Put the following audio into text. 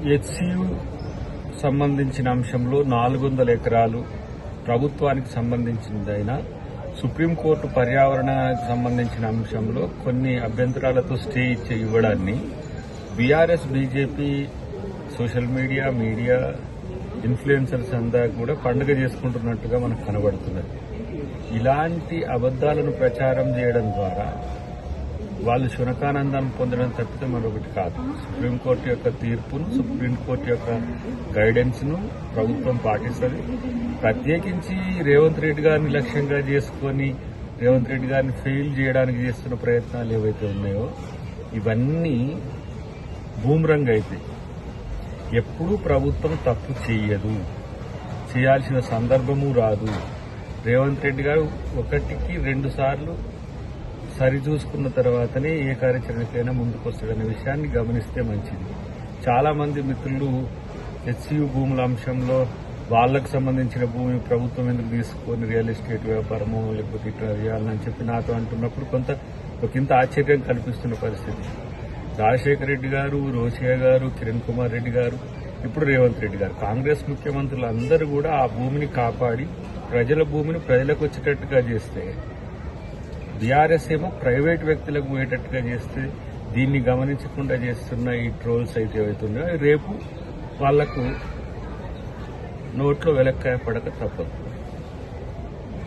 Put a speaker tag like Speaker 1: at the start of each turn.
Speaker 1: HCU సంబంధించిన అంశంలో 400 ఎకరాలు ప్రభుత్వానికి సంబంధించిందైనా సుప్రీంకోర్టు పర్యావరణానికి సంబంధించిన అంశంలో కొన్ని అభ్యంతరాలతో స్టే ఇవ్వడాన్ని BRS BJP social media influencers అంతా కూడా పండుగ చేసుకుంటున్నట్టుగా మనకు కనబడుతున్నది. ఇలాంటి అబద్దాలను ప్రచారం చేయడం ద్వారా వాళ్ళు శునకానందాన్ని పొందడం తప్పితే మరొకటి కాదు. సుప్రీంకోర్టు యొక్క తీర్పును, సుప్రీంకోర్టు యొక్క గైడెన్స్ ను ప్రభుత్వం పాటిస్తుంది. ప్రత్యేకించి రేవంత్ రెడ్డి గారిని లక్ష్యంగా చేసుకుని రేవంత్ రెడ్డి గారిని ఫెయిల్ చేయడానికి చేస్తున్న ప్రయత్నాలు ఏవైతే ఉన్నాయో ఇవన్నీ బూమరంగ్ అవుతాయి. ఎప్పుడూ ప్రభుత్వం తప్పు చేయదు, చేయాల్సిన సందర్భము రాదు. రేవంత్ రెడ్డి గారు 1కి 2 సార్లు సరిచూసుకున్న తర్వాతనే ఏ కార్యాచరణకైనా ముందుకొస్తాడనే విషయాన్ని గమనిస్తే మంచిది. చాలా మంది మిత్రులు హెచ్సియు భూముల అంశంలో వాళ్లకు సంబంధించిన భూమి ప్రభుత్వం ఎందుకు తీసుకొని రియల్ ఎస్టేట్ వ్యాపారమో లేకపోతే ఇట్లా చేయాలని చెప్పి నాతో అంటున్నప్పుడు ఒకంత ఆశ్చర్యం కల్పిస్తున్న పరిస్థితి. రాజశేఖర రెడ్డి గారు, రోషయ్య గారు, కిరణ్ కుమార్ రెడ్డి గారు, ఇప్పుడు రేవంత్ రెడ్డి గారు, కాంగ్రెస్ ముఖ్యమంత్రులు అందరూ కూడా ఆ భూమిని కాపాడి ప్రజల భూమిని ప్రజలకు వచ్చేటట్టుగా చేస్తే, బీఆర్ఎస్ ఏమో ప్రైవేట్ వ్యక్తులకు పోయేటట్టుగా చేస్తే దీన్ని గమనించకుండా చేస్తున్న ఈ ట్రోల్స్ అయితే ఏవైతున్నాయో రేపు వాళ్లకు నోట్లో వెలక్కాయ పడక తప్పదు.